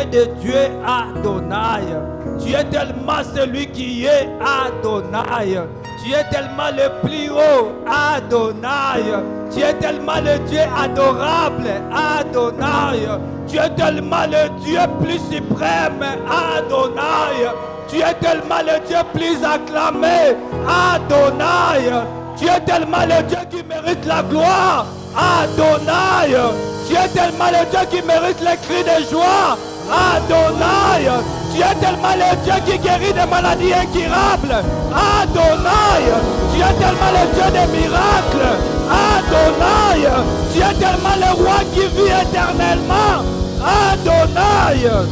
de Dieu Adonai. Tu es tellement celui qui est Adonai. Tu es tellement le plus haut Adonai. Tu es tellement le Dieu adorable Adonai. Tu es tellement le Dieu plus suprême Adonai. Tu es tellement le Dieu plus acclamé Adonai. Tu es tellement le Dieu qui mérite la gloire Adonai. Tu es tellement le Dieu qui mérite les cris de joie Adonai. Tu es tellement le Dieu qui guérit des maladies incurables Adonai. Tu es tellement le Dieu des miracles Adonai. Tu es tellement le roi qui vit éternellement Adonai.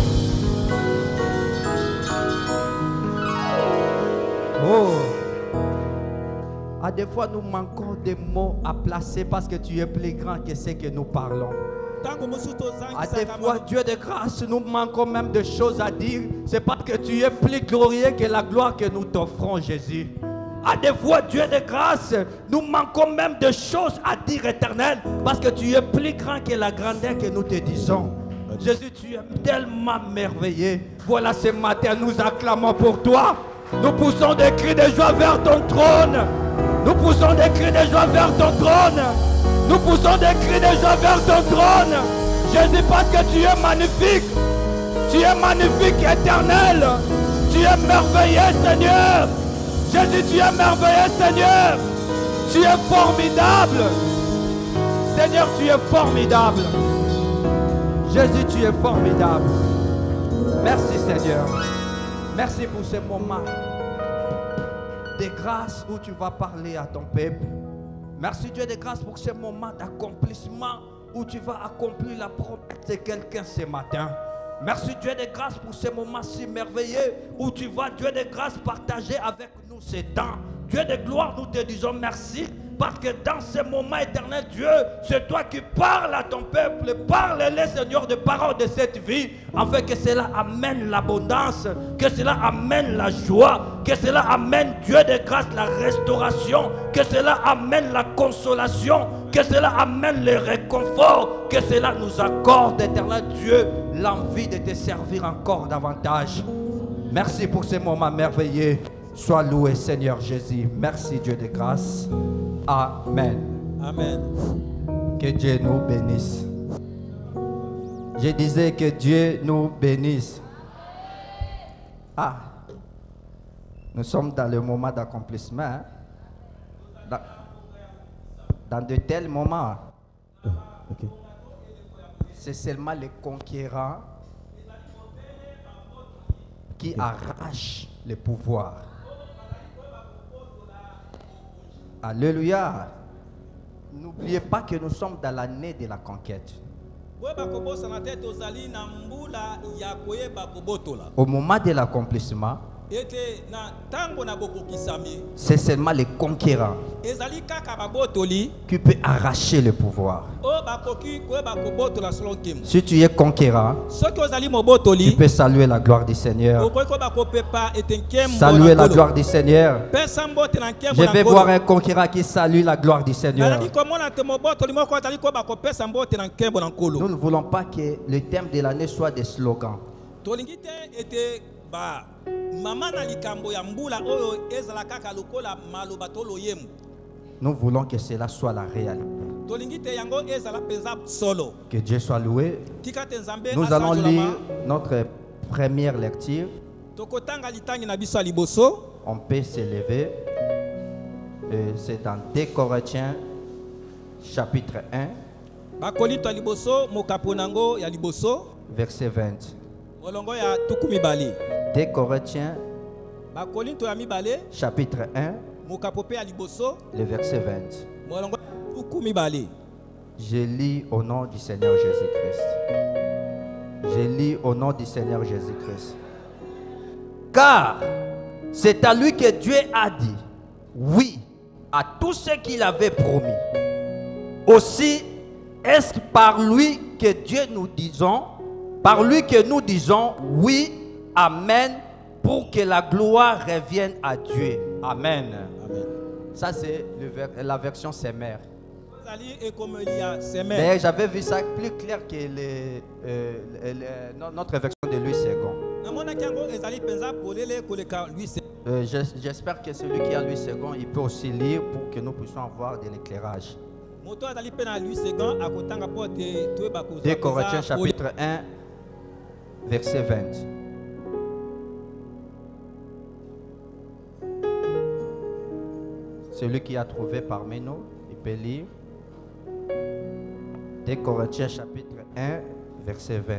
Oh. À des fois nous manquons des mots à placer parce que tu es plus grand que ce que nous parlons. À des fois, Dieu de grâce, nous manquons même de choses à dire. C'est parce que tu es plus glorieux que la gloire que nous t'offrons, Jésus. À des fois, Dieu de grâce, nous manquons même de choses à dire éternelles parce que tu es plus grand que la grandeur que nous te disons. Jésus, tu es tellement merveilleux. Voilà, ce matin, nous acclamons pour toi. Nous poussons des cris de joie vers ton trône. Nous poussons des cris de joie vers ton trône. Nous poussons des cris de joie vers ton trône. Jésus, parce que tu es magnifique. Tu es magnifique, éternel. Tu es merveilleux, Seigneur. Jésus, tu es merveilleux, Seigneur. Tu es formidable. Seigneur, tu es formidable. Jésus, tu es formidable. Merci, Seigneur. Merci pour ce moment de grâce où tu vas parler à ton peuple. Merci Dieu de grâce pour ce moment d'accomplissement où tu vas accomplir la promesse de quelqu'un ce matin. Merci Dieu de grâce pour ce moment si merveilleux où tu vas, Dieu de grâce, partager avec nous ces temps. Dieu de gloire, nous te disons merci parce que dans ce moment éternel, Dieu, c'est toi qui parles à ton peuple. Parle-les, Seigneur, de paroles de cette vie, afin que cela amène l'abondance, que cela amène la joie, que cela amène, Dieu de grâce, la restauration, que cela amène la consolation, que cela amène le réconfort, que cela nous accorde, éternel Dieu, l'envie de te servir encore davantage. Merci pour ce moment merveilleux. Sois loué, Seigneur Jésus. Merci, Dieu de grâce. Amen. Amen. Que Dieu nous bénisse. Je disais que Dieu nous bénisse. Ah, nous sommes dans le moment d'accomplissement. Hein? Dans de tels moments, Okay. c'est seulement les conquérants qui arrachent le pouvoir. Alléluia. N'oubliez pas que nous sommes dans l'année de la conquête. Au moment de l'accomplissement, c'est seulement les conquérants qui peuvent arracher le pouvoir. Si tu es conquérant, tu peux saluer la gloire du Seigneur. Saluer la gloire du Seigneur. Je vais voir un conquérant qui salue la gloire du Seigneur. Nous ne voulons pas que le thème de l'année soit des slogans. Nous voulons que cela soit la réalité. Que Dieu soit loué. Nous allons lire notre première lecture. On peut s'élever. C'est dans 2 Corinthiens chapitre 1 verset 20. 2 Corinthiens chapitre 1 le verset 20. Je lis au nom du Seigneur Jésus-Christ. Je lis au nom du Seigneur Jésus-Christ. Car c'est à lui que Dieu a dit oui à tout ce qu'il avait promis. Aussi est-ce par lui que Dieu nous disons, par lui que nous disons oui, amen, pour que la gloire revienne à Dieu. Amen. Amen. Ça c'est la version Semère. Mais j'avais vu ça plus clair que notre version de Louis II. J'espère que celui qui a Louis II, il peut aussi lire pour que nous puissions avoir de l'éclairage. 2 Corinthiens chapitre 1, verset 20. Celui qui a trouvé parmi nous, il peut lire. 2 Corinthiens chapitre 1, verset 20.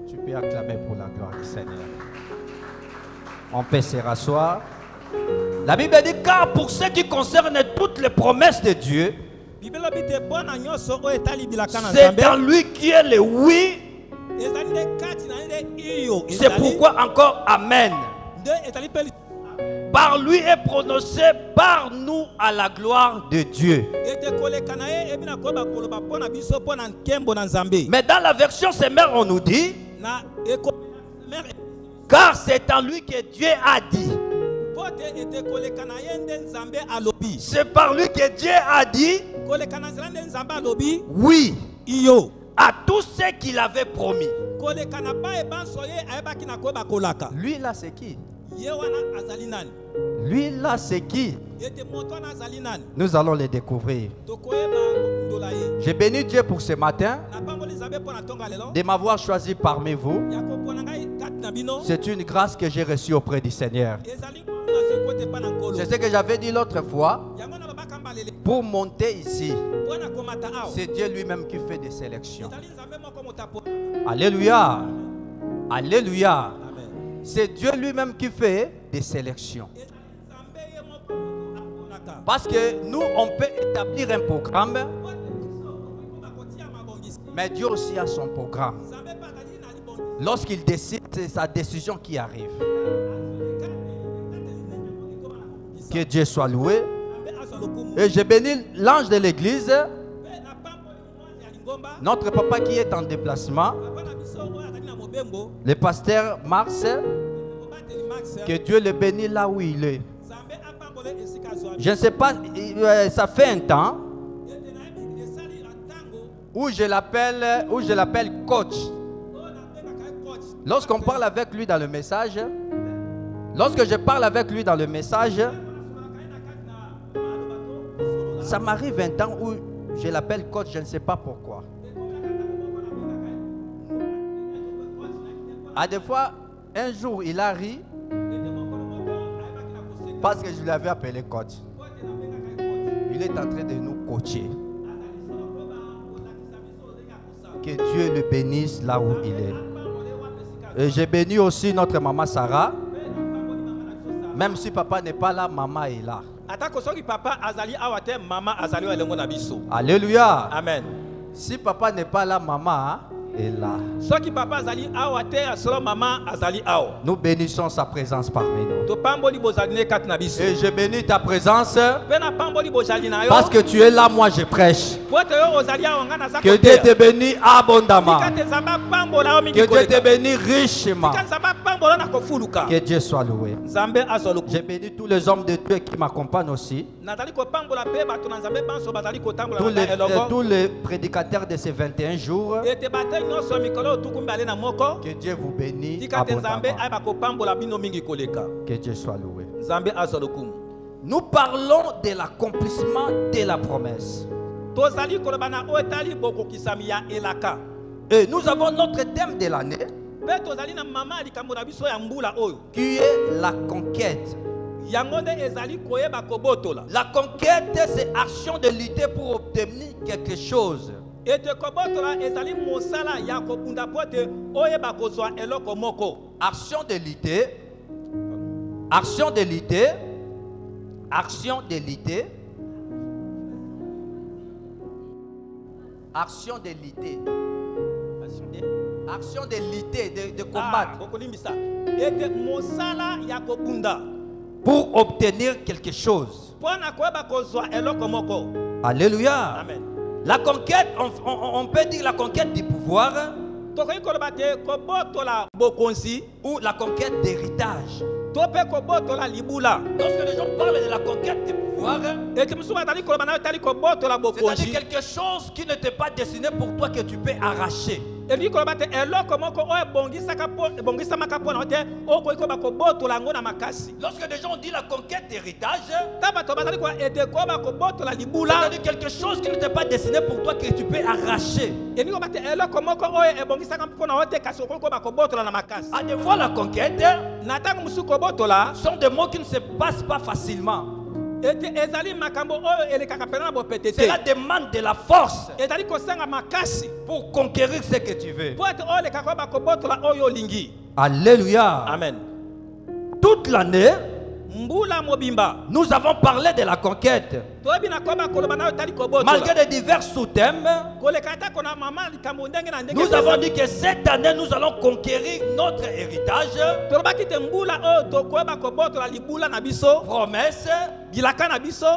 Tu peux acclamer pour la gloire du Seigneur. On peut se rasseoir. La Bible dit, car pour ce qui concerne toutes les promesses de Dieu, c'est dans lui qui est le oui. C'est pourquoi encore Amen. Par lui est prononcé par nous à la gloire de Dieu. Mais dans la version Semeur, on nous dit, car c'est en lui que Dieu a dit. C'est par lui que Dieu a dit oui à tout ce qu'il avait promis. Lui là c'est qui? Lui là c'est qui? Nous allons le découvrir. J'ai béni Dieu pour ce matin de m'avoir choisi parmi vous. C'est une grâce que j'ai reçue auprès du Seigneur. C'est ce que j'avais dit l'autre fois. Pour monter ici, c'est Dieu lui-même qui fait des sélections. Alléluia. Alléluia. C'est Dieu lui-même qui fait des sélections. Parce que nous, on peut établir un programme, mais Dieu aussi a son programme. Lorsqu'il décide, c'est sa décision qui arrive. Que Dieu soit loué. Et j'ai béni l'ange de l'église, notre papa qui est en déplacement, le pasteur Mars, que Dieu le bénisse là où il est. Je ne sais pas, ça fait un temps où je l'appelle coach. Lorsqu'on parle avec lui dans le message, lorsque je parle avec lui dans le message, ça m'arrive un temps où je l'appelle coach, je ne sais pas pourquoi. À des fois, un jour, il a ri parce que je l'avais appelé coach. Il est en train de nous coacher. Que Dieu le bénisse là où il est. Et j'ai béni aussi notre maman Sarah. Même si papa n'est pas là, maman est là. Alléluia. Amen. Si papa n'est pas là, maman est là. Nous bénissons sa présence parmi nous. Et je bénis ta présence parce que tu es là, moi je prêche. Que Dieu te bénisse abondamment. Que Dieu te bénisse richement. Que Dieu soit loué. Je bénis tous les hommes de Dieu qui m'accompagnent aussi. Tous les prédicateurs de ces 21 jours. Que Dieu vous bénisse abondamment. Que Dieu soit loué. Nous parlons de l'accomplissement de la promesse. Et nous avons notre thème de l'année qui est la conquête. La conquête, c'est action de lutter pour obtenir quelque chose. Action de lutter. Action de lutter. Action de lutter. Action de lutter. Action de lutter, de combattre. pour obtenir quelque chose. Alléluia. Amen. La conquête, on peut dire la conquête du pouvoir ou la conquête d'héritage. Lorsque les gens parlent de la conquête du pouvoir, c'est-à-dire quelque chose qui ne t'est pas destiné pour toi que tu peux arracher. Lorsque les gens disent la conquête d'héritage, c'est-à-dire quelque chose qui ne t'est pas destiné pour toi que tu peux arracher. À des fois la conquête sont des mots qui ne se passent pas facilement. Cela demande de la force pour conquérir ce que tu veux. Alléluia. Amen. Toute l'année, nous avons parlé de la conquête. Malgré les divers sous-thèmes, nous avons dit que cette année, nous allons conquérir notre héritage. Promesse,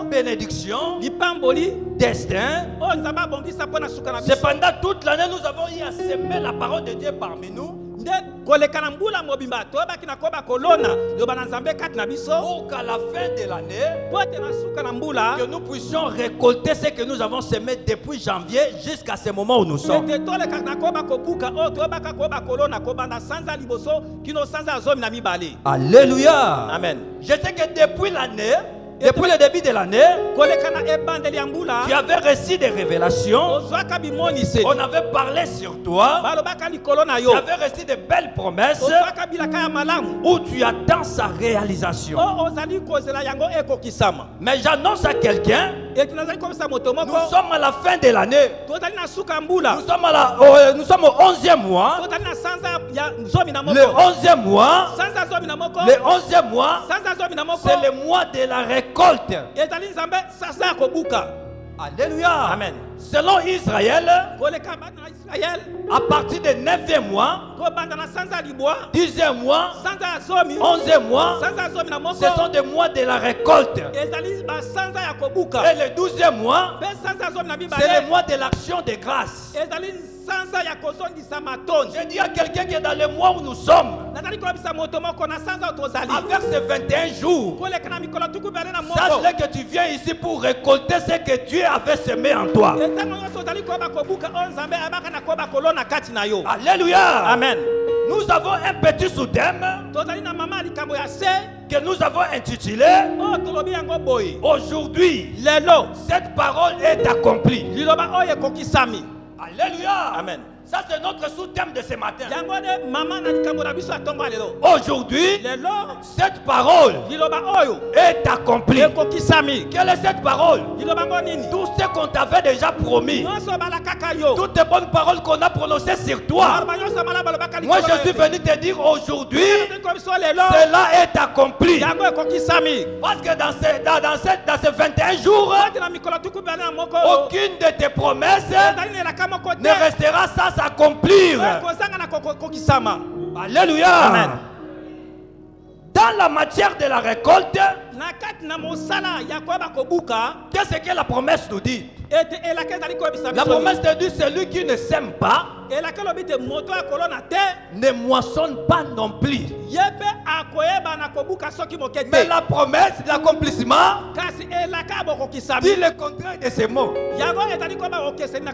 bénédiction, destin. Cependant, toute l'année, nous avons eu à semer la parole de Dieu parmi nous. Pour qu'à la fin de l'année, que nous puissions récolter ce que nous avons semé depuis janvier jusqu'à ce moment où nous sommes. Alléluia. Amen. Je sais que depuis l'année, depuis le début de l'année, tu avais reçu des révélations. On avait parlé sur toi. Tu avais reçu de belles promesses où tu attends sa réalisation. Mais j'annonce à quelqu'un, nous sommes à la fin de l'année. Nous sommes au 11e mois. Le 11e mois, c'est le mois de la récolte. Alléluia. Amen. Selon Israël, à partir du 9e mois, 10e mois, 11e mois, ce sont des mois de la récolte. Et le 12e mois, c'est le mois de l'action de grâce. Je dis à quelqu'un qui est dans le mois où nous sommes, avec ces 21 jours, sache que tu viens ici pour récolter ce que Dieu avait semé en toi. Alléluia. Amen. Nous avons un petit sous-thème que nous avons intitulé aujourd'hui, cette parole est accomplie. Alléluia. Amen. Ça c'est notre sous-thème de ce matin. Aujourd'hui, cette parole est accomplie. Quelle est cette parole? Tout ce qu'on t'avait déjà promis, toutes les bonnes paroles qu'on a prononcées sur toi, moi je suis venu te dire aujourd'hui, cela est accompli. Parce que dans ces 21 jours, aucune de tes promesses ne restera sans s'accomplir. Alléluia. Amen. Dans la matière de la récolte, qu'est-ce que la promesse nous dit? La promesse te dit celui qui ne sème pas ne moissonne pas non plus. Mais la promesse, l'accomplissement dit le contraire de ces mots.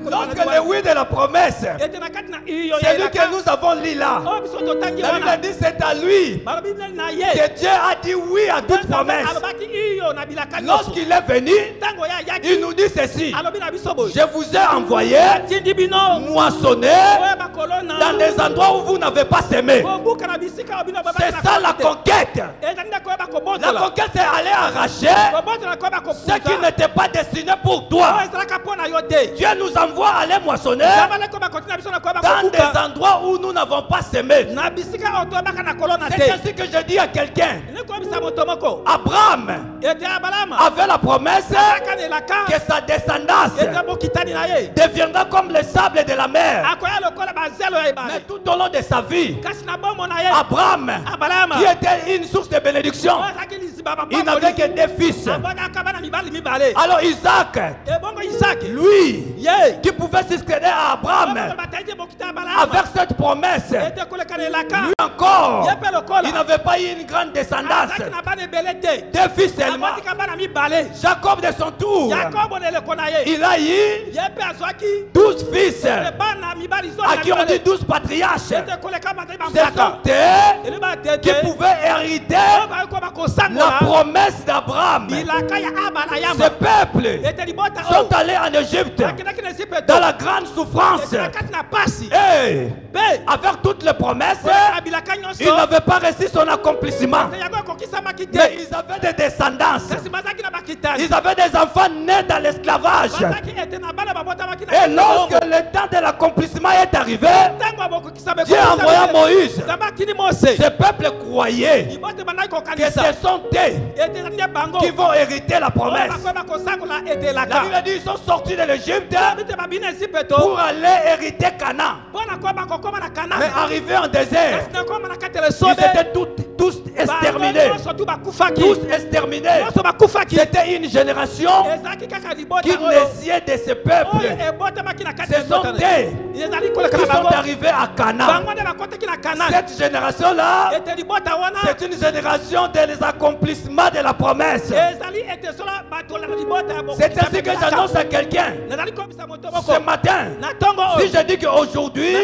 Lorsque le oui de la promesse, celui que nous avons lu là, la Bible dit c'est à lui que Dieu a dit oui à toute promesse. Lorsqu'il est venu, il nous dit ceci: je vous ai envoyé moissonner dans des endroits où vous n'avez pas semé. C'est ça la conquête. La conquête, c'est aller arracher ce qui n'était pas destiné pour toi. Dieu nous envoie aller moissonner dans des endroits où nous n'avons pas semé. C'est ainsi que je dis à quelqu'un: Abraham avait la promesse que sa descendance deviendra comme le sable de la mer. Mais tout au long de sa vie, Abraham, qui était une source de bénédiction, Il n'avait que des fils. Alors Isaac, lui, qui pouvait succéder à Abraham, avec cette promesse, lui encore, il n'avait pas eu une grande descendance. Deux fils seulement. Jacob de son tour, il a eu 12 fils à qui on dit 12 patriarches. Ce sont eux qui pouvaient hériter la promesse d'Abraham. Ces peuples sont allés en Égypte dans la grande souffrance. Et avec toutes les promesses, ils n'avaient pas reçu son accomplissement. Mais ils avaient des descendances. Ils avaient des enfants nés dans l'esclavage. Et lorsque le temps de l'accomplissement est arrivé, Dieu envoya Moïse. Ce peuple croyait que ce sont eux qui vont hériter la promesse. La Bible dit qu'ils sont sortis de l'Égypte pour aller hériter Canaan. Mais arrivés en désert, ils étaient tous exterminés. Tous exterminés. C'était une génération qui naissait de ce peuple. Ce sont eux qui sont arrivés à Canaan. Cette génération-là, c'est une génération des accomplissements de la promesse. C'est ainsi que j'annonce à quelqu'un ce matin. Si je dis qu'aujourd'hui,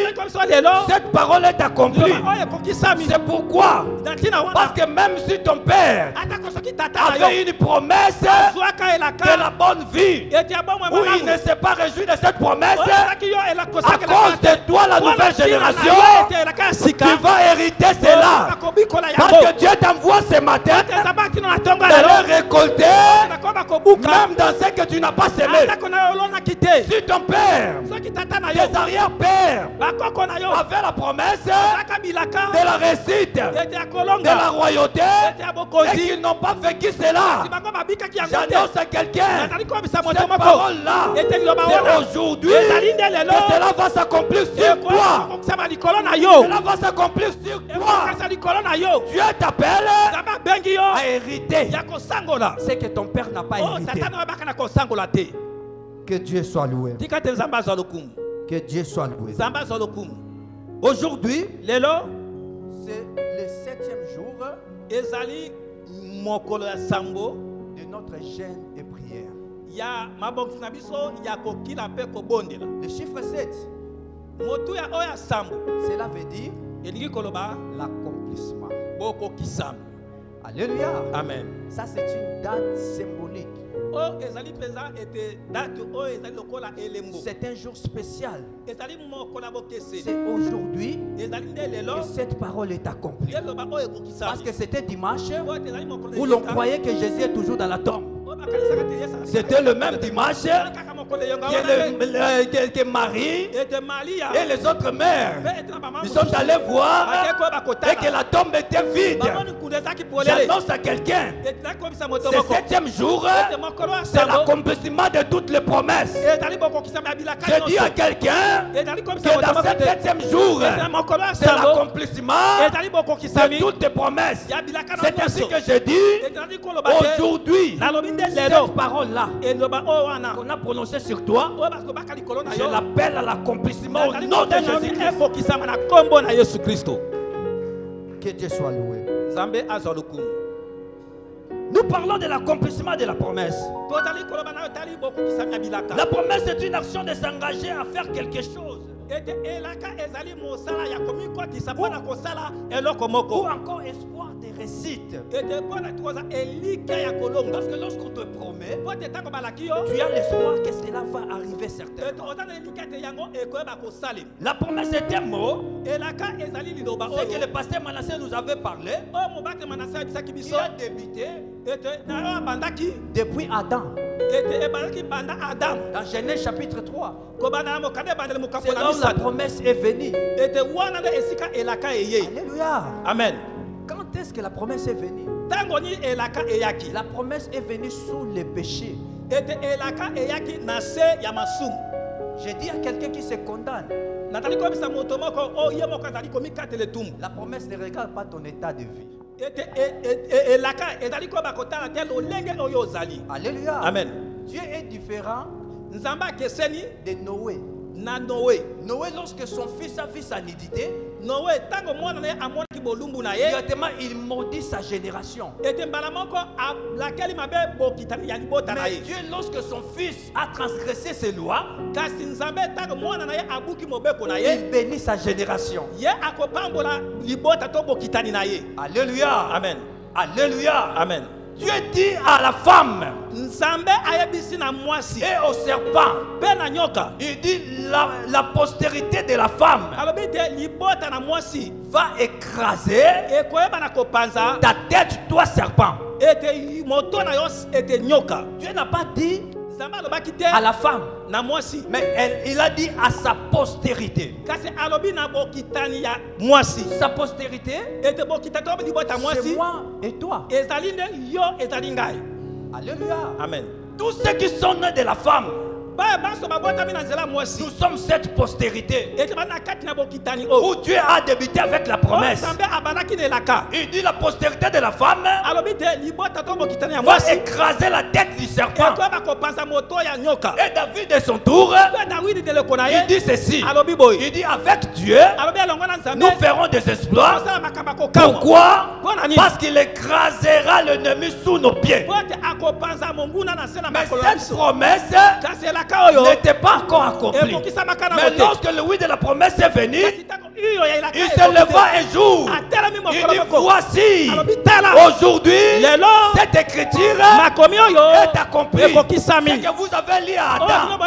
cette parole est accomplie, c'est pourquoi? Parce que même si ton père avait une promesse de la bonne vie, où il ne s'est pas réjoui de cette promesse, à cause de toi, la nouvelle génération, tu vas hériter cela. Parce que Dieu t'envoie ce matin d'aller récolter, même dans ce que tu n'as pas semé. Si ton père, tes arrière-pères avaient la promesse de la réussite, de la royauté, et qu'ils n'ont pas vécu cela, j'annonce à quelqu'un cette parole-là, c'est aujourd'hui que cela va s'accomplir sur toi. Cela va s'accomplir sur toi. Dieu t'appelle à hériter ce que ton père n'a pas hérité. Que Dieu soit loué. Que Dieu soit loué. Aujourd'hui, c'est le 7e jour de notre jeûne et prière. Le chiffre 7, cela veut dire l'accomplissement. Alléluia. Amen. Ça, c'est une date symbolique. C'est un jour spécial. C'est aujourd'hui que cette parole est accomplie. Parce que c'était dimanche où l'on croyait que Jésus est toujours dans la tombe. C'était le même dimanche que Marie et les autres mères, ils sont allés voir et que la tombe était vide. J'annonce à quelqu'un, ce 7e jour, c'est l'accomplissement de toutes les promesses. Je dis à quelqu'un que dans ce 7e jour, c'est l'accomplissement de toutes les promesses. C'est ainsi que je dis aujourd'hui, cette parole-là qu'on a prononcée sur toi, je l'appelle à l'accomplissement au nom de Jésus-Christ. Que Dieu soit loué. Nous parlons de l'accomplissement de la promesse. La promesse est une action de s'engager à faire quelque chose. Ou encore espoir de réussite. Parce que lorsqu'on te promet, tu as l'espoir que cela va arriver certainement. La promesse est un mot. Ce que le pasteur Manassé nous avait parlé, il a débuté depuis Adam. Dans Genèse chapitre 3, c'est là où la promesse est venue. Alléluia. Amen. Quand est-ce que la promesse est venue? La promesse est venue sous le péché. J'ai dit à quelqu'un qui se condamne, la promesse ne regarde pas ton état de vie. Alléluia. Amen. Dieu est différent de Noé. Noé, lorsque son fils a vu sa nudité, directement il maudit sa génération. Mais Dieu, lorsque son fils a transgressé ses lois, il bénit sa génération. Alléluia. Amen. Alléluia. Amen. Dieu dit à la femme et au serpent, il dit la postérité de la femme va écraser ta tête, toi serpent. Dieu n'a pas dit à la femme, mais il a dit à sa postérité. Sa postérité, c'est moi et toi. Alléluia. Amen. Tous ceux qui sont nés de la femme, nous sommes cette postérité où Dieu a débuté avec la promesse. Il dit la postérité de la femme va écraser la tête du serpent. Et David de son tour, il dit ceci. Il dit avec Dieu nous ferons des exploits. Pourquoi? Parce qu'il écrasera l'ennemi sous nos pieds. Mais cette promesse n'était pas encore accompli. Mais lorsque le oui de la promesse est venu, il se leva un jour. Il dit voici, aujourd'hui, cette écriture est accomplie. Ce que vous avez lu à Adam,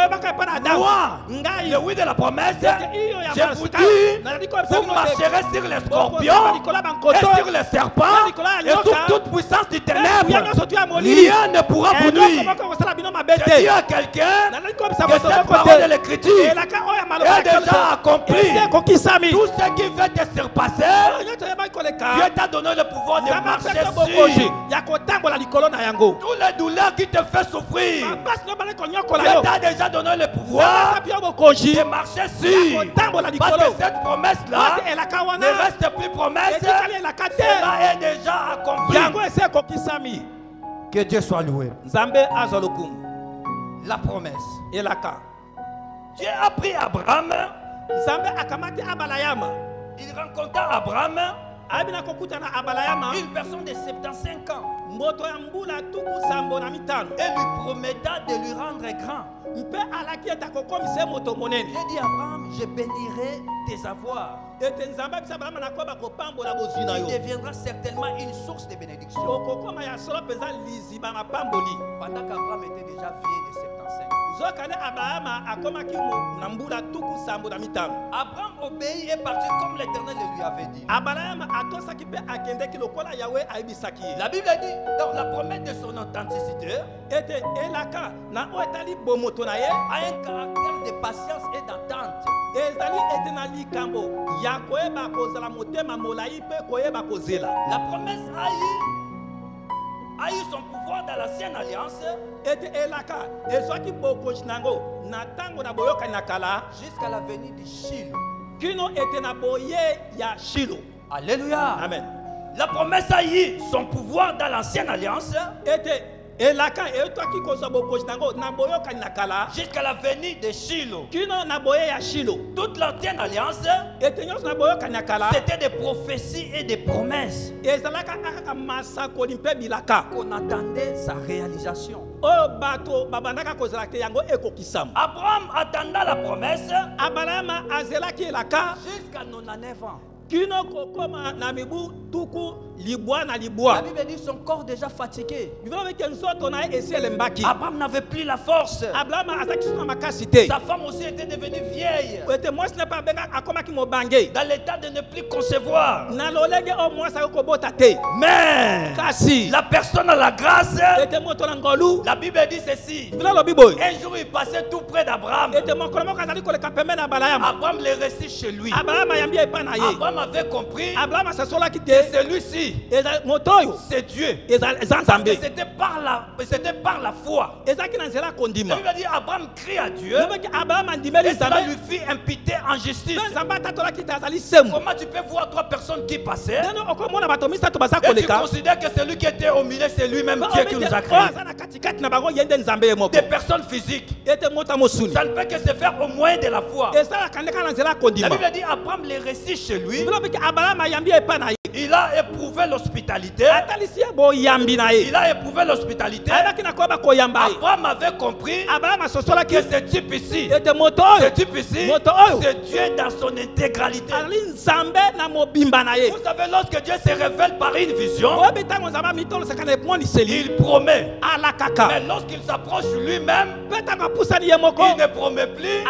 moi, le oui de la promesse, je vous dis, vous marcherez sur les scorpions et sur les serpents et sur toute puissance du ténèbre. Rien ne pourra vous nuire. Je dis à quelqu'un que cette parole de l'écriture est déjà accomplie. Tout ce qui veut te surpasser, Dieu t'a donné le pouvoir de marcher sur. Tous les douleurs qui te font souffrir, Dieu t'a déjà donné le pouvoir de marcher sur. Parce que cette promesse-là ne reste plus promesse, cela est déjà accompli. Que Dieu soit loué. La promesse. Dieu a pris Abraham. Il rencontra Abraham, une personne de 75 ans, et lui promettant de lui rendre grand. J'ai dit Abraham, je bénirai tes avoirs. Tu deviendras certainement une source de bénédiction. Pendant qu'Abraham était déjà vieil de 75 ans. Abraham obéit et partit comme l'Éternel le lui avait dit. La Bible dit, dans la promesse de son authenticité, a un caractère de patience et d'attente. La promesse a eu son pouvoir dans l'ancienne alliance jusqu'à la venue de Shiloh. Alléluia. Amen. La promesse a eu son pouvoir dans l'ancienne alliance jusqu'à la venue de Shiloh. Toute l'ancienne alliance, c'était des prophéties et des promesses qu'on attendait sa réalisation. Abraham attendait la promesse jusqu'à 99 ans. La Bible dit son corps déjà fatigué. Abraham n'avait plus la force. Sa femme aussi était devenue vieille, dans l'état de ne plus concevoir. Mais la personne a la grâce. La Bible dit ceci. Un jour il passait tout près d'Abraham. Abraham le reçut chez lui. Abraham avait compris que celui-ci c'est Dieu. Parce que c'était par la foi. La Bible dit Abraham crie à Dieu et cela lui fit imputer en justice. Comment tu peux voir trois personnes qui passaient et tu considères que celui qui était au milieu c'est lui-même Dieu qui nous a créés? Des personnes physiques. Ça ne peut que se faire au moyen de la foi. La Bible dit Abraham les récit chez lui. Il a éprouvé l'hospitalité. Il a éprouvé l'hospitalité. Abraham avait compris que ce type ici, c'est Dieu dans son intégralité. Vous savez, lorsque Dieu se révèle par une vision, il promet. Mais lorsqu'il s'approche lui-même, il ne promet plus,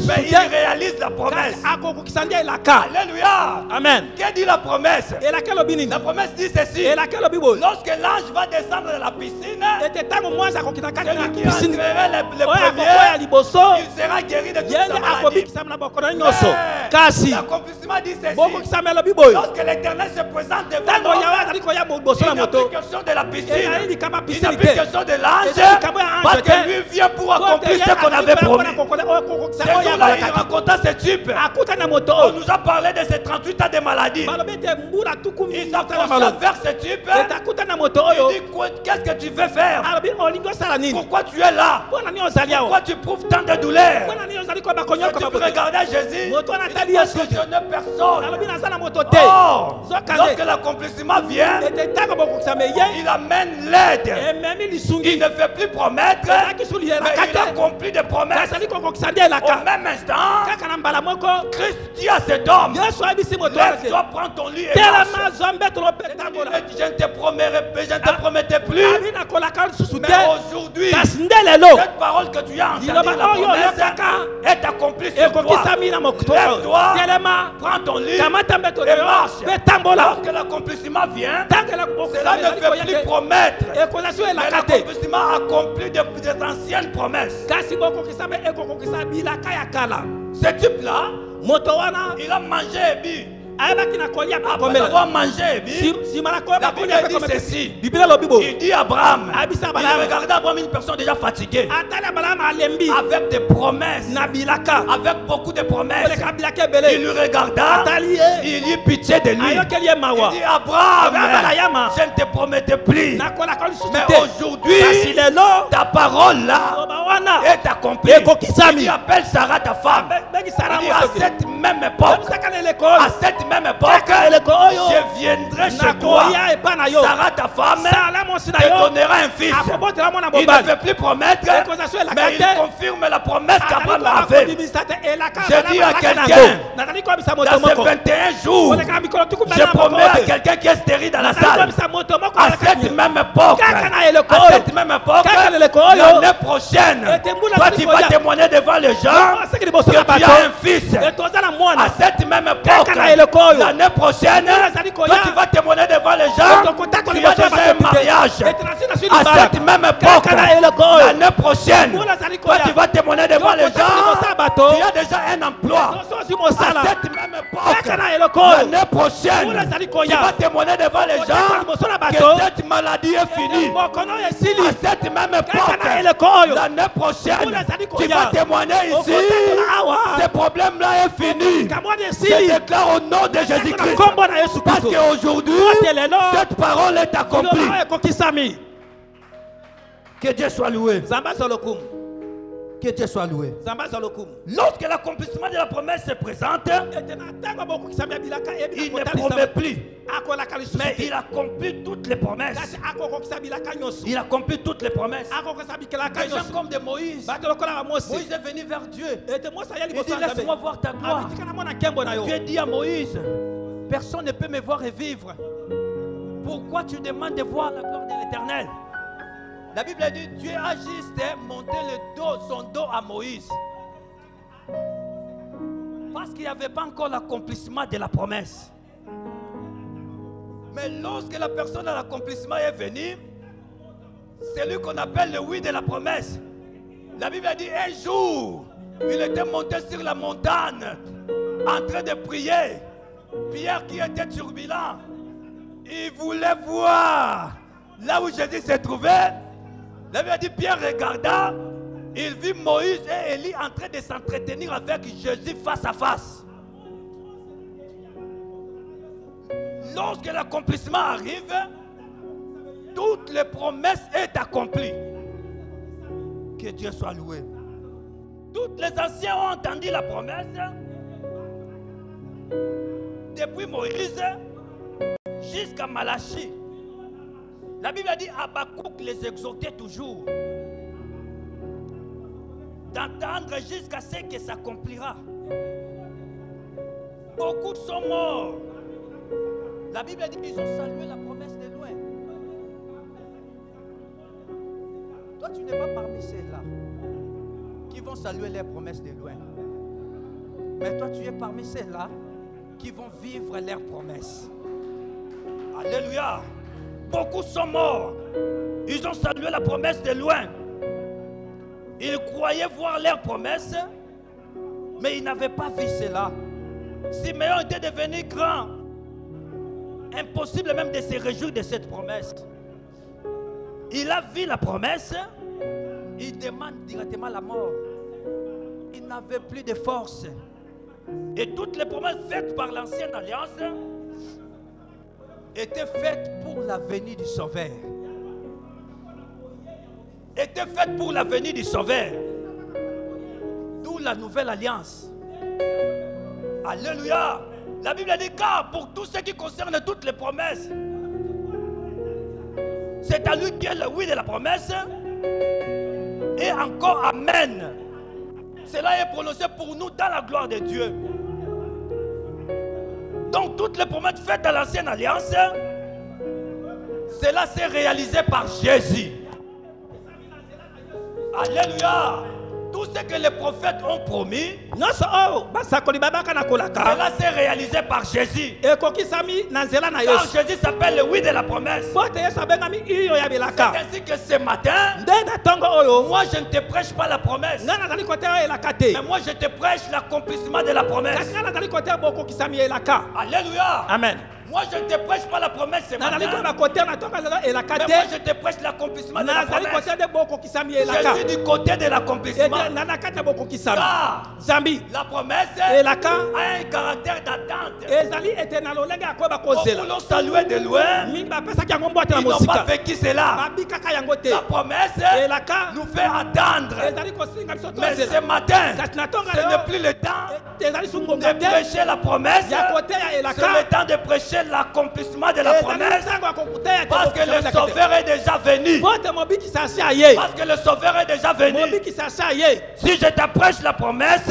mais il réalise la promesse. Alléluia. Amen. Que dit la promesse? La promesse dit ceci. Lorsque l'ange va descendre de la piscine, celui qui entrerait les premiers, il sera guéri de toute sa maladie. L'accomplissement dit ceci. Lorsque l'Éternel se présente devant nous, il n'a plus question de la piscine, il n'a plus question de l'ange, parce que lui vient pour accomplir ce qu'on avait promis. Ce jour-là, il raconta ce type. On nous a parlé de ces 38 ans de maladie. Il s'approcha vers ce type. Il dit, qu'est-ce que tu veux faire? Pourquoi tu es là? Pourquoi tu prouves tant de douleur? Quand tu peux regarder Jésus, il dit, parce que je n'ai personne. Oh, lorsque l'accomplissement vient, il amène l'aide. Il ne fait plus promettre, mais il accomplit des promesses. Au même instant, Christ dit à cet homme, lève-toi, prends ton lit et marche. Je ne te promettais plus, mais aujourd'hui, cette parole que tu as entendue, la promesse est accomplie sur toi. Lève-toi, prends ton lit et marche. Lorsque l'accomplissement vient, cela ne fait plus promettre, mais l'accomplissement accomplit des anciennes promesses. Ce type-là, il a mangé et bu. Après avoir mangé et bu, la Bible dit ceci. Il dit à Abraham, il regardait Abraham, une personne déjà fatiguée, avec des promesses, avec beaucoup de promesses. Il lui regarda, il eut pitié de lui. Il dit, Abraham, je ne te promettais plus, mais aujourd'hui ta parole là est accomplie. Il dit, appelle Sarah ta femme. Il dit, à cette même époque, je viendrai chez toi, Sarah ta femme te donnera un fils. Il ne fait plus promettre, mais il confirme la promesse qu'Abraham avait. Je dis à quelqu'un, dans ces 21 jours, je promets à quelqu'un qui est stérile dans la salle, à cette même époque, l'année prochaine, toi tu vas témoigner devant les gens que tu as un fils. À cette même époque, l'année prochaine, toi tu vas témoigner devant les gens, tu as déjà un mariage. À cette même époque, l'année prochaine, toi tu vas témoigner devant les gens, tu as déjà un emploi. À cette même époque, l'année prochaine, tu vas témoigner devant les gens que cette maladie est finie. À cette même époque, l'année prochaine, tu vas témoigner ici, ce problème-là est fini. Je déclare au nom de Jésus-Christ, parce qu'aujourd'hui, cette parole est accomplie. Que Dieu soit loué. Que Dieu soit loué. Lorsque l'accomplissement de la promesse se présente, il ne promet plus, mais il accomplit toutes les promesses. Il accomplit toutes les promesses. Des gens comme de Moïse. Moïse est venu vers Dieu. Il dit, laisse-moi voir ta gloire. Dieu dit à Moïse, personne ne peut me voir et vivre. Pourquoi tu demandes de voir la gloire de l'Éternel? La Bible dit, Dieu a juste monté son dos à Moïse. Parce qu'il n'y avait pas encore l'accomplissement de la promesse. Mais lorsque la personne à l'accomplissement est venue, c'est lui qu'on appelle le oui de la promesse. La Bible dit, un jour, il était monté sur la montagne, en train de prier. Pierre qui était turbulent. Il voulait voir là où Jésus se trouvait. La Bible dit, Pierre regarda, il vit Moïse et Élie en train de s'entretenir avec Jésus face à face. Lorsque l'accomplissement arrive, toutes les promesses sont accomplies. Que Dieu soit loué. Tous les anciens ont entendu la promesse. Depuis Moïse jusqu'à Malachie. La Bible a dit, Habakkuk les exhortait toujours d'attendre jusqu'à ce que s'accomplira. Beaucoup sont morts. La Bible a dit qu'ils ont salué la promesse de loin. Toi, tu n'es pas parmi ceux-là qui vont saluer les promesses de loin. Mais toi, tu es parmi ceux-là qui vont vivre leurs promesses. Alléluia. Beaucoup sont morts. Ils ont salué la promesse de loin. Ils croyaient voir leurs promesses, mais ils n'avaient pas vu cela. Siméon était devenu grand. Impossible même de se réjouir de cette promesse. Il a vu la promesse, il demande directement la mort. Il n'avait plus de force. Et toutes les promesses faites par l'ancienne alliance étaient faites pour la venue du Sauveur. Étaient faites pour la venue du Sauveur. D'où la nouvelle alliance. Alléluia. La Bible dit, car pour tout ce qui concerne toutes les promesses, c'est à lui qui est le oui de la promesse. Et encore Amen. Cela est prononcé pour nous dans la gloire de Dieu. Donc toutes les promesses faites à l'ancienne alliance, cela s'est réalisé par Jésus. Alléluia. Tout ce que les prophètes ont promis, cela s'est réalisé par Jésus. Car Jésus s'appelle le oui de la promesse. C'est ainsi que ce matin, moi je ne te prêche pas la promesse, mais moi je te prêche l'accomplissement de la promesse. Alléluia. Amen. Moi je ne te prêche pas la promesse ce matin, mais moi je te prêche l'accomplissement de la promesse. Je suis du côté de l'accomplissement. Car la promesse a un caractère d'attente. Beaucoup l'ont salué de loin, ils n'ont pas vécu cela. La promesse nous fait attendre. Mais ce matin, ce n'est plus le temps de prêcher la promesse, c'est le temps de prêcher l'accomplissement de la promesse. Parce que le Sauveur est déjà venu. Parce que le Sauveur est déjà venu. Si je te prêche la promesse,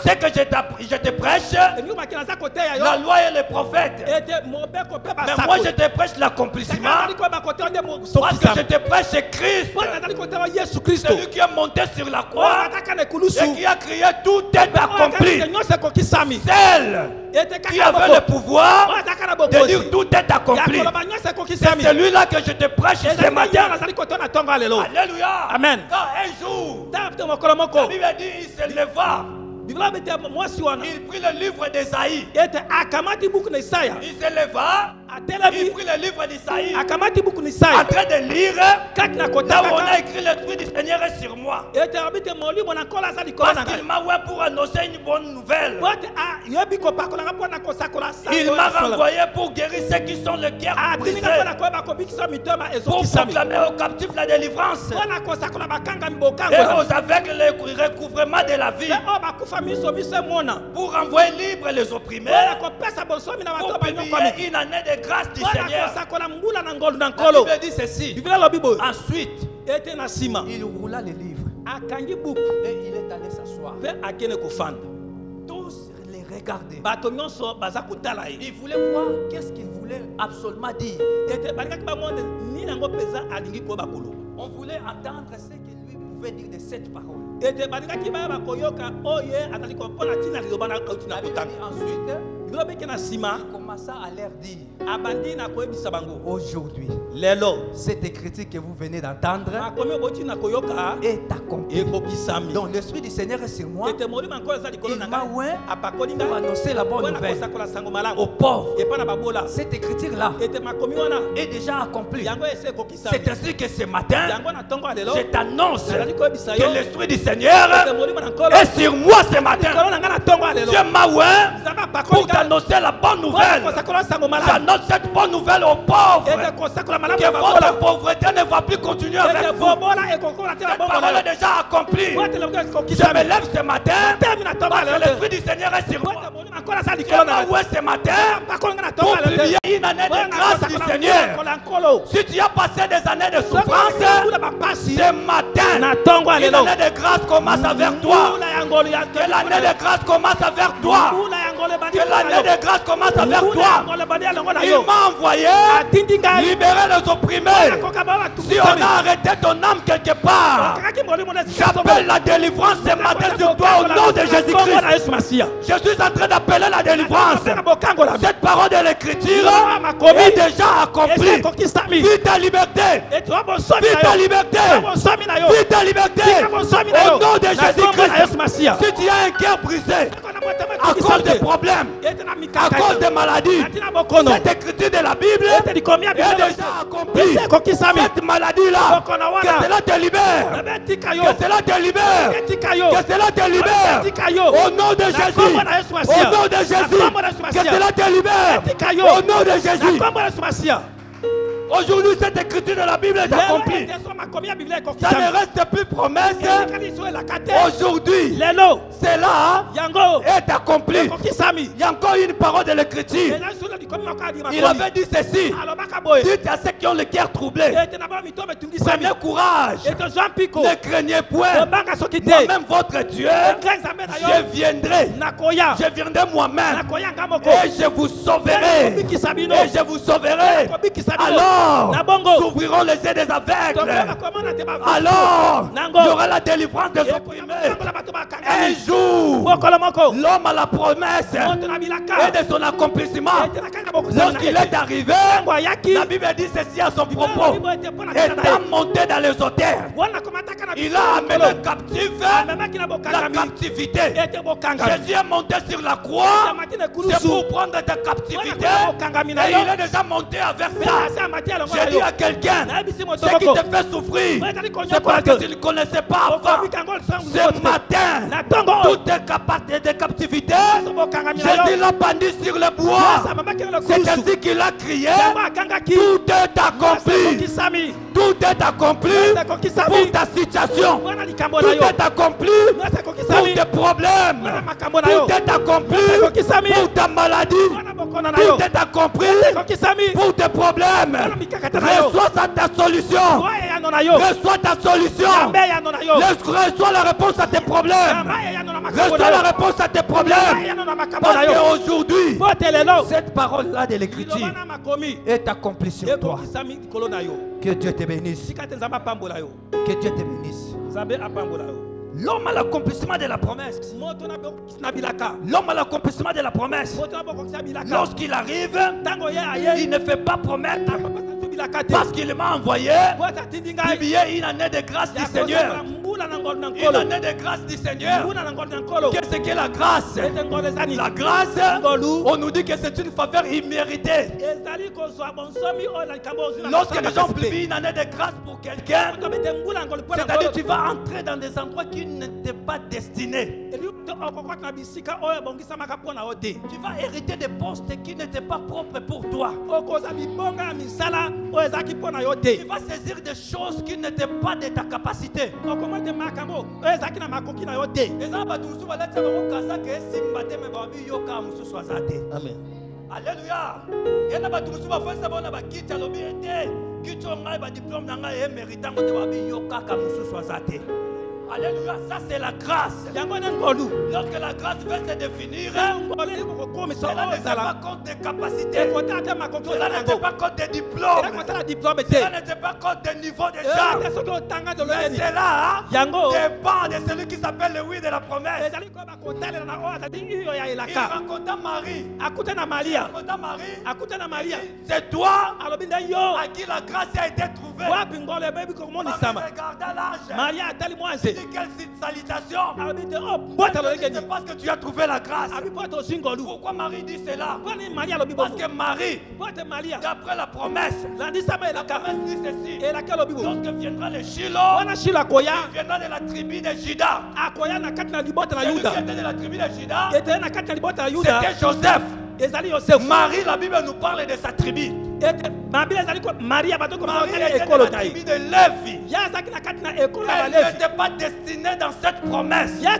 c'est que je te prêche la loi et les prophètes. Mais moi je te prêche l'accomplissement. Parce que je te prêche Christ. Celui qui est monté sur la croix et qui a crié tout est accompli. Celle qui avait le pouvoir de dire tout est accompli. C'est celui-là que je te prêche ce matin. Alléluia. Amen. Car un jour, la Bible dit, il se leva. Il prit le livre d'Ésaïe. Il se leva. Il prit le livre d'Ésaïe. En train de lire, là où on a écrit l'Esprit du Seigneur est sur moi. Parce qu'il m'a oué pour annoncer une bonne nouvelle. Il m'a renvoyé pour guérir ceux qui sont le cœur brisé. Pour proclamer aux captifs la délivrance. Et aux aveugles le recouvrement de la vie. Pour envoyer libre les opprimés. Pour publier une année de grâce du Seigneur. La Bible dit ceci. Ensuite, il roula les livres et il est allé s'asseoir. Tous les regardaient. Ils voulaient voir qu'est-ce qu'il voulait absolument dire. On voulait entendre ce que lui pouvait dire de cette parole. Ensuite, commença à leur dire aujourd'hui, cette écriture que vous venez d'entendre est accomplie. Donc l'Esprit du Seigneur est sur moi. Il m'a oint pour annoncer la bonne nouvelle aux pauvres. Cette écriture-là est déjà accomplie. C'est ainsi que ce matin, je t'annonce que l'Esprit du Seigneur est sur moi ce matin. Dieu m'a oint pour t'annoncer la bonne nouvelle. J'annonce cette bonne nouvelle aux pauvres. Que votre pauvreté ne va plus continuer avec vous. Cette parole est déjà accomplie. Je me lève ce matin parce que l'Esprit du Seigneur est sur moi. Dieu m'a oint ce matin pour publier une année de grâce du Seigneur. Si tu as passé des années de souffrance, ce matin, une année de grâce commence avec toi. Que l'année de grâce commence avec toi. Que l'année de grâce commence avec toi. Il m'a envoyé libérer les opprimés. Si on a arrêté ton âme quelque part, j'appelle la délivrance ce matin sur toi au nom de Jésus-Christ. Je suis en train d'appeler la délivrance. Cette parole de l'Écriture est déjà accomplie. Vis ta liberté. Vis ta liberté. Vis ta liberté. Au nom de Jésus-Christ. Si tu as un cœur brisé à cause des problèmes, à cause des maladies, cette écriture de la Bible est déjà accomplie. Cette maladie-là, que cela te libère. Que cela te libère. Que cela te libère. Au nom de Jésus. Au nom de Jésus. Que cela te libère. Au nom de Jésus. Aujourd'hui, cette écriture de la Bible est accomplie. Ça ne reste plus promesse. Aujourd'hui, cela est accompli. Il y a encore une parole de l'écriture. Il avait dit ceci. Dites à ceux qui ont le cœur troublé, prenez courage. Ne craignez point. Moi-même votre Dieu, je viendrai moi-même. Et je vous sauverai. Et je vous sauverai. Alors, s'ouvriront les yeux des aveugles. Alors, il y aura la délivrance des opprimés. Un jour, l'homme a la promesse et de son accomplissement. Lorsqu'il est arrivé, la Bible dit ceci à son propos. Étant monté dans les auteurs, il a amené captif la captivité. Jésus est monté sur la croix, c'est pour prendre ta captivité. Et il est déjà monté avec ça. J'ai dit à quelqu'un, ce qui te fait souffrir, c'est parce que tu ne connaissais pas avant. Ce matin, toutes tes captivités, Jésus l'a pendu sur le bois. C'est ainsi qu'il a crié. Tout est accompli. Tout est accompli pour ta situation. Tout est accompli pour tes problèmes. Tout est accompli pour ta maladie. Tout est accompli pour tes problèmes. Reçois ta solution. Reçois ta solution. Reçois la réponse à tes problèmes. Reçois la réponse à tes problèmes. Parce qu'aujourd'hui, cette parole-là de l'écriture est accomplie sur toi. Que Dieu te bénisse. Que Dieu te bénisse. L'homme a l'accomplissement de la promesse. L'homme a l'accomplissement de la promesse. Lorsqu'il arrive, il ne fait pas promettre. Parce qu'il m'a envoyé publier une année de grâce du Seigneur. Une année de grâce du Seigneur. Qu'est-ce que la grâce? La grâce, on nous dit que c'est une faveur imméritée. Lorsque les gens publient une année de grâce pour quelqu'un, c'est-à-dire que tu vas entrer dans des endroits qui ne t'étaient pas destinés. Tu vas hériter des postes qui n'étaient pas propres pour toi. Tu vas saisir des choses qui n'étaient pas de ta capacité. Amen. Alléluia. Alléluia, ça c'est la grâce. Lorsque la grâce veut se définir, cela ne tient pas compte des capacités, cela ne tient pas compte des diplômes, cela ne tient pas compte des niveaux des gens. Mais cela dépend de celui qui s'appelle le oui de la promesse. Il rencontra Marie. C'est toi à qui la grâce a été trouvée. Marie regarda l'ange. Il dit quelle salutation. C'est parce que tu as trouvé la grâce. Pourquoi Marie dit cela? Parce que Marie, d'après la promesse, la promesse dit ceci. Lorsque viendra le Shiloh, il viendra de la tribu de Juda. Celui qui était de la tribu de Juda, c'était Joseph. Marie, la Bible nous parle de sa tribu. Marie était de la tribu de Lévi. Elle n'était pas destinée dans cette promesse. Mais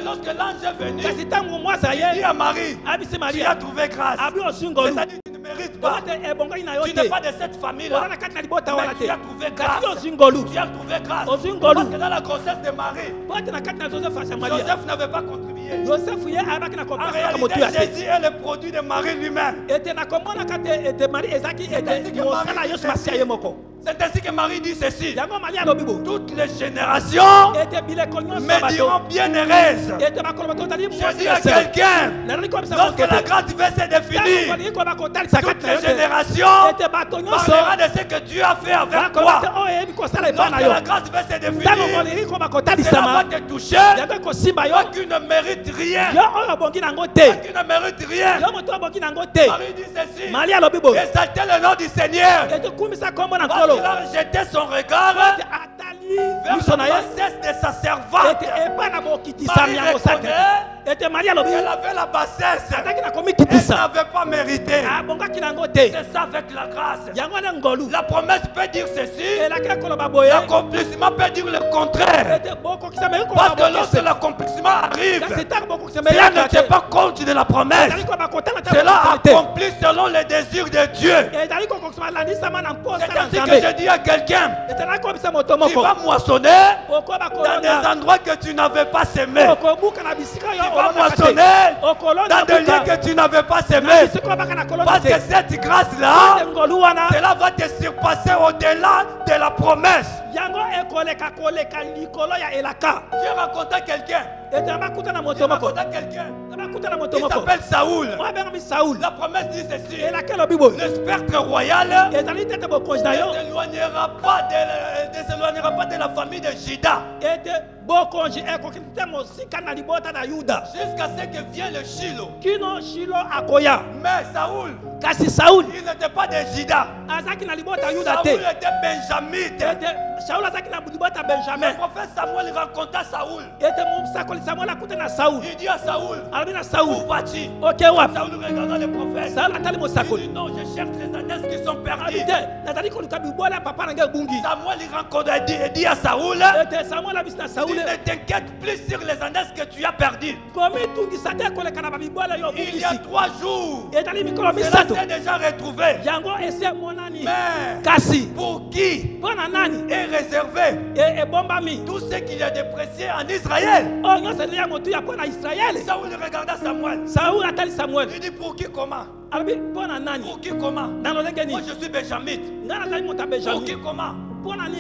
lorsque l'ange est venu, il dit à Marie, tu as trouvé grâce. C'est-à-dire que tu ne mérites pas. Tu n'es pas de cette famille-là. Mais tu as trouvé grâce. Tu as trouvé grâce. Parce que dans la grossesse de Marie, Joseph n'avait pas contribué. En réalité, Jésus est le produit de Marie lui-même. C'est ainsi que Marie dit ceci. Toutes les générations me diront bienheureuse. Je dis à quelqu'un, lorsque la grâce va se définir, toutes les générations parleront de ce que Dieu a fait avec toi. Lorsque la grâce va se définir, cela va te toucher. Toi qui ne mérites rien. Toi qui ne mérites rien. Marie dit ceci. Exaltez le nom du Seigneur. Parce qu'il a jeté son regard vers la bassesse de sa servante. Marie reconnaît qu'elle avait la bassesse. Elle n'avait pas mérité. C'est ça avec la grâce. La promesse peut dire ceci. L'accomplissement peut dire le contraire. Parce que lorsque l'accomplissement arrive, cela ne tient pas compte de la promesse. Cela accomplit selon les désirs de Dieu. C'est ainsi que je dis à quelqu'un, tu vas moissonner dans des endroits que tu n'avais pas semé. Tu vas moissonner dans des lieux que tu n'avais pas semé. Parce que cette grâce-là, cela va te surpasser au-delà de la promesse. Dieu raconta quelqu'un. Il s'appelle Saoul. La promesse dit ceci. Le spectre royal ne s'éloignera pas de la famille de Juda. Jusqu'à ce que vienne le Shiloh. Mais Saoul, il n'était pas de Juda. Saoul était benjamite. Le prophète Samuel rencontra Saoul. Il dit à Saoul, où vas-tu? Saoul regardant le prophète. Il dit non, je cherche les ânes qui sont perdus. Samuel rencontre et dit à Saoul, ne t'inquiète plus sur les ânes que tu as perdus. Il y a 3 jours, cela s'est déjà retrouvé. Mais pour qui est réservé tout ce qu'il y a de précieux en Israël? Saoul regarda Samuel. Il dit pour qui comment? Pour qui comment? Moi je suis benjamite. Pour qui comment?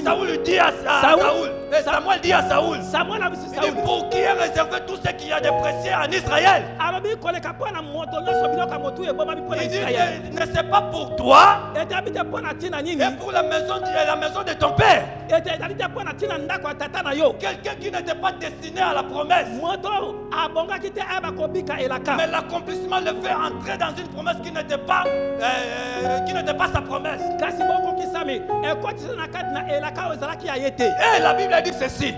Samuel dit à Saoul, il dit pour qui est réservé tout ce qu'il y a de précieux en Israël? Il dit ne c'est pas pour toi et pour la maison de ton père. Quelqu'un qui n'était pas destiné à la promesse. Mais l'accomplissement le fait entrer dans une promesse qui n'était pas sa promesse. Et la Bible dit ceci.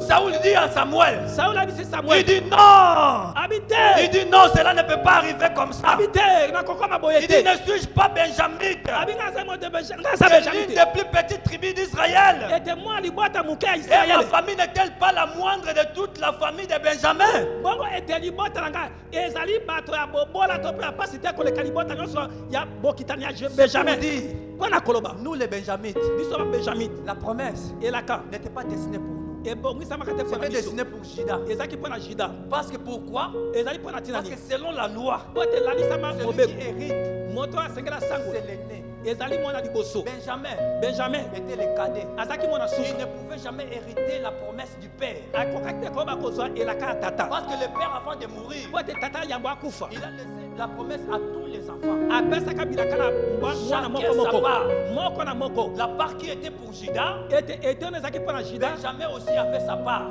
Saoul dit à Samuel. Il dit non. Il dit non, cela ne peut pas arriver comme ça. Il dit ne suis-je pas benjamite? C'est l'une des plus petites tribus d'Israël. Et ma famille n'est-elle pas la moindre de toute la famille de Benjamin? Nous les benjamites, la promesse n'était pas destinée pour nous. C'était destiné pour Juda. Parce que pourquoi? Parce que selon la loi, celui qui hérite, c'est l'aîné. Benjamin était le cadet. Il ne pouvait jamais hériter la promesse du père. Parce que le père, avant de mourir, il a laissé la promesse à tous les enfants. Chacun sa part. La part qui était pour Juda, Benjamin aussi a fait sa part.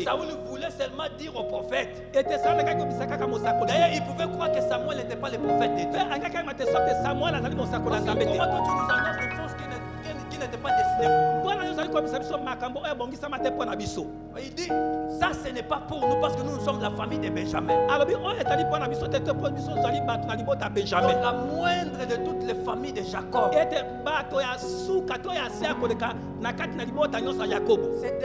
Saoul voulait seulement dire au prophète. D'ailleurs, il pouvait croire que Samuel n'était pas le prophète de Dieu. Comment toi tu nous annonces des choses qui n'étaient pas destinées pour nous? Il dit, ça ce n'est pas pour nous parce que nous sommes la famille de Benjamin. La moindre de toutes les familles de Jacob. C'est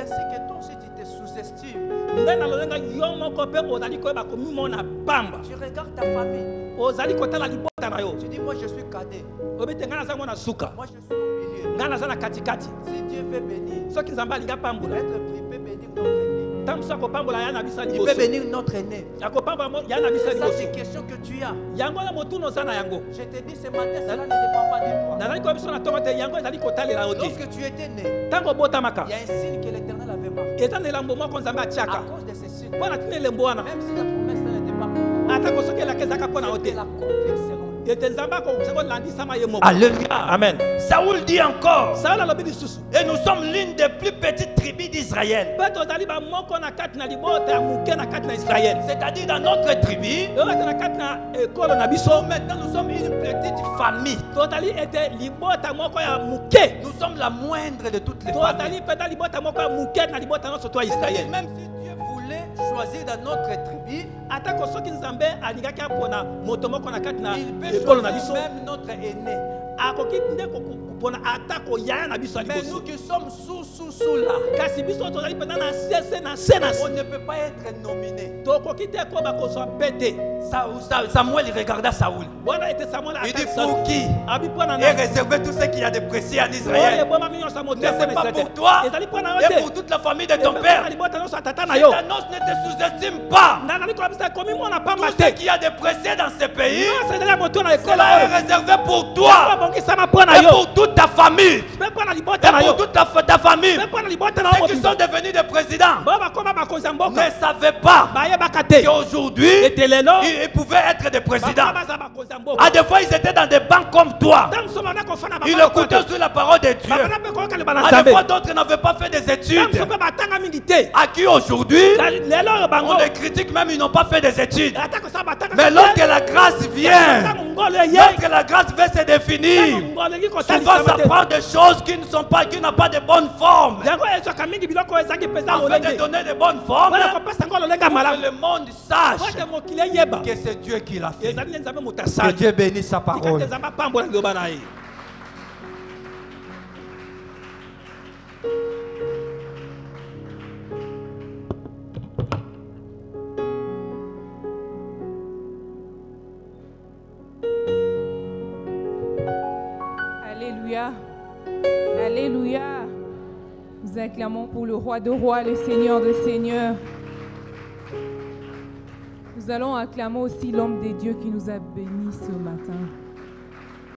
ainsi que toi aussi tu te sous-estimes. Tu regardes ta famille. Tu dis, moi je suis cadet. Moi je suis au milieu. Si Dieu veut bénir, être peut bénir notre aîné. Il peut bénir notre aîné. Ça c'est une question que tu as. Je te dis ce matin, cela ne dépend pas de toi. Lorsque tu étais né, il y a un signe que l'Éternel avait marqué. À cause de ce signe, même si la promesse n'était pas pour toi, Dieu l'accomplir selon. Alléluia. Amen. Saoul dit encore, et nous sommes l'une des plus petites tribus d'Israël. C'est-à-dire dans notre tribu, maintenant nous sommes une petite famille. Nous sommes la moindre de toutes les familles. Même si Dieu voulait choisir dans notre tribu, il peut choisir même notre aîné. Mais nous qui sommes sous là, on ne peut pas être nominé. Samuel il regarda Saoul. Il dit pour qui est réservé tout ce qu'il y a de précieux en Israël. N'est-ce pas pour toi et pour toute la famille de ton père? Cette annonce ne te sous-estime pas. Tout ce qu'il y a de précieux dans ce pays, cela est réservé pour toi et pour toute ta famille. Et pour toute ta famille. Ceux qui sont devenus des présidents ne savaient pas qu'aujourd'hui ils pouvaient être des présidents. À des fois ils étaient dans des bancs comme toi. Ils écoutaient sur la parole de Dieu. À des fois d'autres n'avaient pas fait des études. À qui aujourd'hui on les critique même, ils n'ont pas fait des études. Mais lorsque la grâce vient, lorsque la grâce veut se définir, souvent ça prend des choses qui n'ont pas de bonne forme. En fait de donner de bonnes formes, que le monde sache que c'est Dieu qui l'a fait. Que Dieu bénisse sa parole. Alléluia. Alléluia. Nous acclamons pour le roi de rois, le Seigneur de seigneurs. Nous allons acclamer aussi l'homme de Dieu qui nous a bénis ce matin.